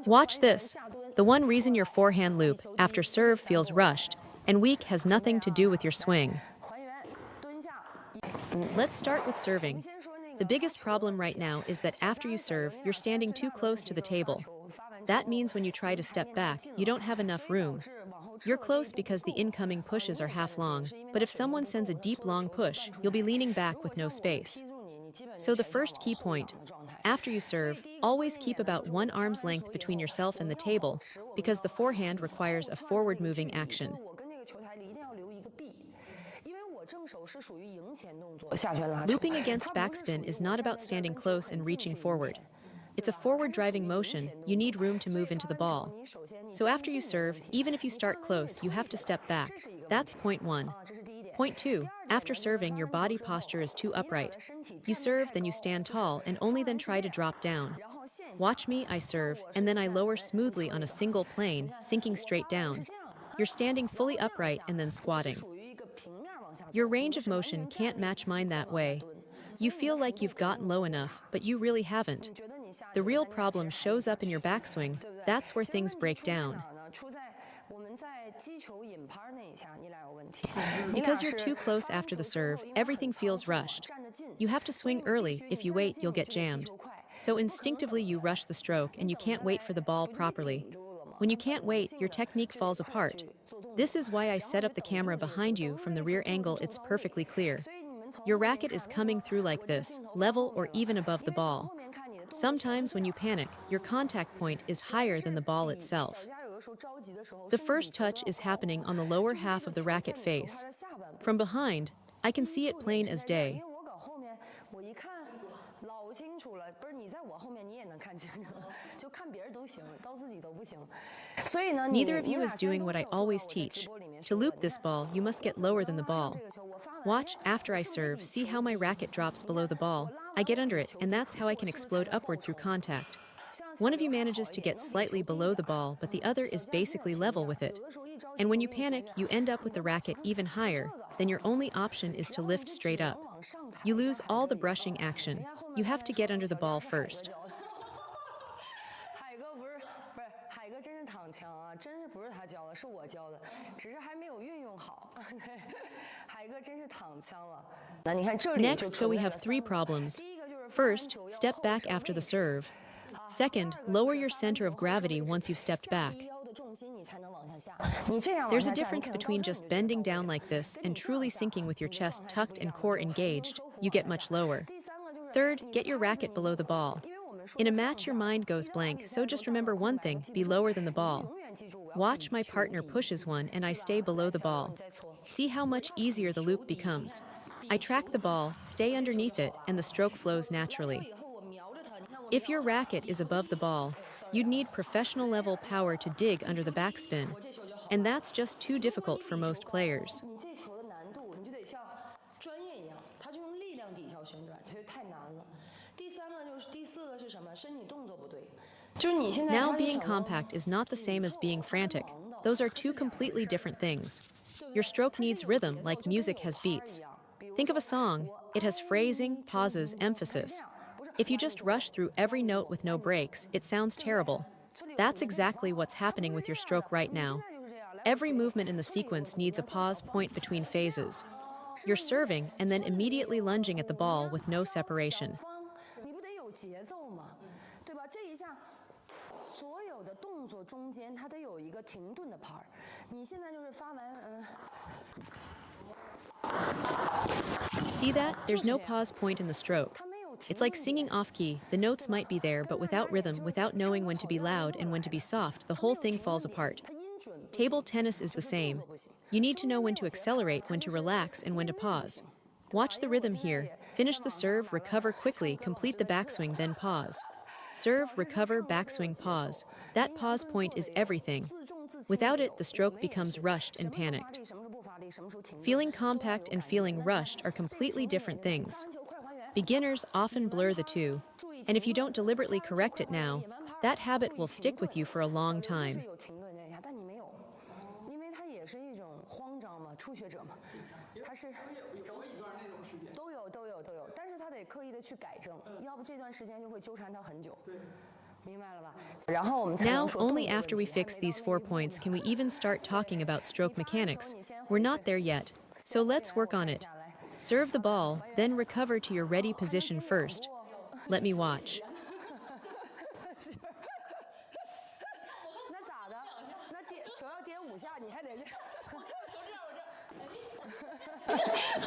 Watch this. The one reason your forehand loop after serve feels rushed and weak has nothing to do with your swing. Let's start with serving. The biggest problem right now is that after you serve, you're standing too close to the table. That means when you try to step back, you don't have enough room. You're close because the incoming pushes are half long, but if someone sends a deep long push, you'll be leaning back with no space. So the first key point, after you serve, always keep about 1 arm's length between yourself and the table, because the forehand requires a forward-moving action. Looping against backspin is not about standing close and reaching forward. It's a forward-driving motion, you need room to move into the ball. So after you serve, even if you start close, you have to step back. That's point 1. Point 2, after serving, your body posture is too upright. You serve, then you stand tall, and only then try to drop down. Watch me, I serve, and then I lower smoothly on a single plane, sinking straight down. You're standing fully upright and then squatting. Your range of motion can't match mine that way. You feel like you've gotten low enough, but you really haven't. The real problem shows up in your backswing. That's where things break down. Because you're too close after the serve, everything feels rushed. You have to swing early. If you wait, you'll get jammed. So instinctively you rush the stroke and you can't wait for the ball properly. When you can't wait, your technique falls apart. This is why I set up the camera behind you. From the rear angle, it's perfectly clear. Your racket is coming through like this, level or even above the ball. Sometimes when you panic, your contact point is higher than the ball itself. The first touch is happening on the lower half of the racket face. From behind, I can see it plain as day. Neither of you is doing what I always teach. To loop this ball, you must get lower than the ball. Watch, after I serve, see how my racket drops below the ball. I get under it, and that's how I can explode upward through contact. One of you manages to get slightly below the ball, but the other is basically level with it. And when you panic, you end up with the racket even higher, then your only option is to lift straight up. You lose all the brushing action. You have to get under the ball first. Next, so we have 3 problems. First, step back after the serve. Second, lower your center of gravity once you've stepped back. There's a difference between just bending down like this and truly sinking with your chest tucked and core engaged. You get much lower. Third, get your racket below the ball. In a match, your mind goes blank, so just remember one thing, be lower than the ball. Watch, my partner pushes one and I stay below the ball. See how much easier the loop becomes. I track the ball, stay underneath it, and the stroke flows naturally. If your racket is above the ball, you'd need professional level power to dig under the backspin. And that's just too difficult for most players. Now, being compact is not the same as being frantic. Those are two completely different things. Your stroke needs rhythm like music has beats. Think of a song. It has phrasing, pauses, emphasis. If you just rush through every note with no breaks, it sounds terrible. That's exactly what's happening with your stroke right now. Every movement in the sequence needs a pause point between phases. You're serving and then immediately lunging at the ball with no separation. See that? There's no pause point in the stroke. It's like singing off-key. The notes might be there, but without rhythm, without knowing when to be loud and when to be soft, the whole thing falls apart. Table tennis is the same. You need to know when to accelerate, when to relax, and when to pause. Watch the rhythm here. Finish the serve, recover quickly, complete the backswing, then pause. Serve, recover, backswing, pause. That pause point is everything. Without it, the stroke becomes rushed and panicked. Feeling compact and feeling rushed are completely different things. Beginners often blur the two, and if you don't deliberately correct it now, that habit will stick with you for a long time. Now, only after we fix these 4 points can we even start talking about stroke mechanics. We're not there yet, so let's work on it. Serve the ball, then recover to your ready position first. Let me watch.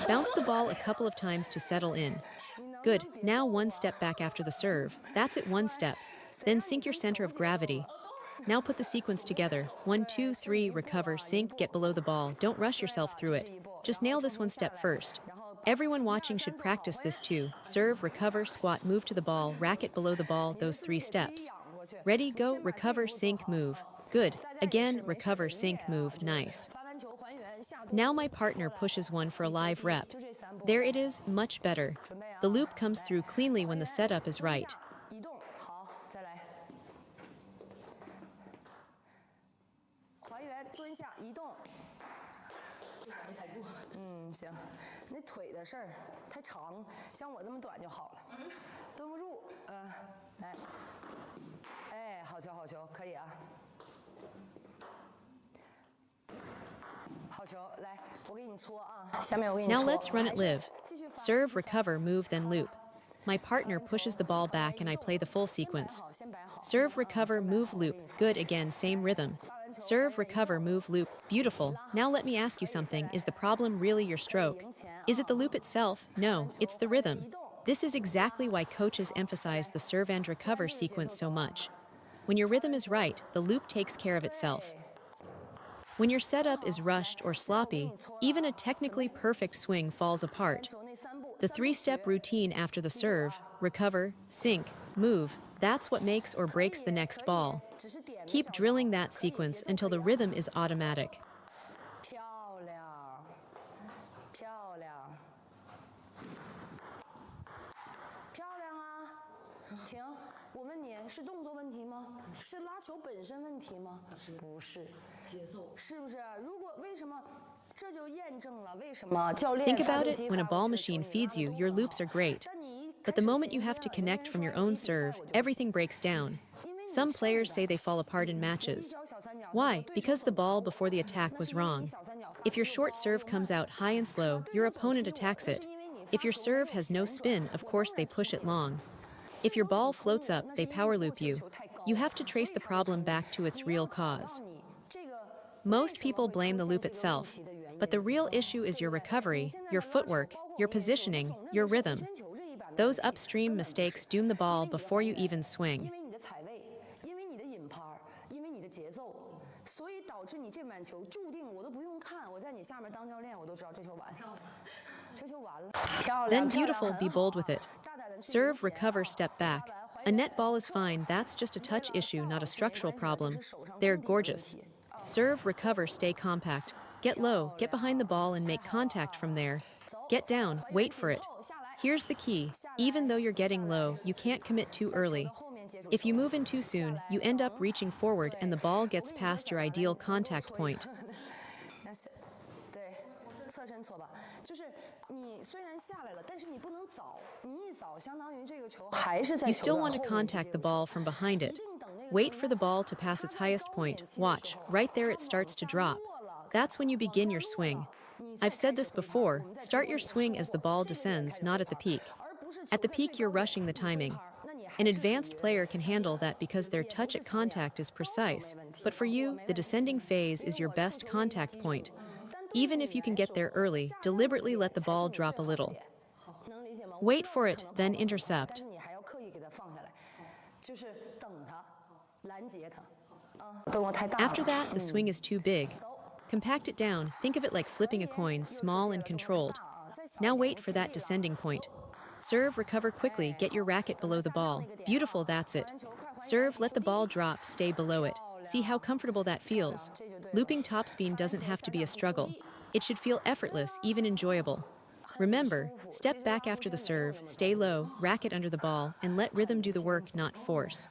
Bounce the ball a couple of times to settle in. Good, now one step back after the serve. That's it, one step. Then sink your center of gravity. Now put the sequence together. 1, 2, 3, recover, sink, get below the ball. Don't rush yourself through it. Just nail this one step first. Everyone watching should practice this too. Serve, recover, squat, move to the ball, racket below the ball, those 3 steps. Ready, go, recover, sink, move. Good. Again, recover, sink, move, nice. Now my partner pushes one for a live rep. There it is, much better. The loop comes through cleanly when the setup is right. Now let's run it live. Serve, recover, move, then loop. My partner pushes the ball back and I play the full sequence. Serve, recover, move, loop. Good, again, same rhythm. Serve, recover, move, loop. Beautiful. Now let me ask you something. Is the problem really your stroke? Is it the loop itself? No, it's the rhythm. This is exactly why coaches emphasize the serve and recover sequence so much. When your rhythm is right, the loop takes care of itself. When your setup is rushed or sloppy, even a technically perfect swing falls apart. The 3-step routine after the serve, recover, sink, move, that's what makes or breaks the next ball. Keep drilling that sequence until the rhythm is automatic. Think about it, when a ball machine feeds you, your loops are great. But the moment you have to connect from your own serve, everything breaks down. Some players say they fall apart in matches. Why? Because the ball before the attack was wrong. If your short serve comes out high and slow, your opponent attacks it. If your serve has no spin, of course they push it long. If your ball floats up, they power loop you. You have to trace the problem back to its real cause. Most people blame the loop itself, but the real issue is your recovery, your footwork, your positioning, your rhythm. Those upstream mistakes doom the ball before you even swing. Then beautiful, be bold with it. Serve, recover, step back. A net ball is fine, that's just a touch issue, not a structural problem. They're gorgeous. Serve, recover, stay compact. Get low, get behind the ball and make contact from there. Get down, wait for it. Here's the key. Even though you're getting low, you can't commit too early. If you move in too soon, you end up reaching forward and the ball gets past your ideal contact point. You still want to contact the ball from behind it. Wait for the ball to pass its highest point. Watch, right there it starts to drop. That's when you begin your swing. I've said this before, start your swing as the ball descends, not at the peak. At the peak, you're rushing the timing. An advanced player can handle that because their touch at contact is precise, but for you, the descending phase is your best contact point. Even if you can get there early, deliberately let the ball drop a little. Wait for it, then intercept. After that, the swing is too big. Compact it down, think of it like flipping a coin, small and controlled. Now wait for that descending point. Serve, recover quickly, get your racket below the ball. Beautiful, that's it. Serve, let the ball drop, stay below it. See how comfortable that feels. Looping topspin doesn't have to be a struggle. It should feel effortless, even enjoyable. Remember, step back after the serve, stay low, racket under the ball, and let rhythm do the work, not force.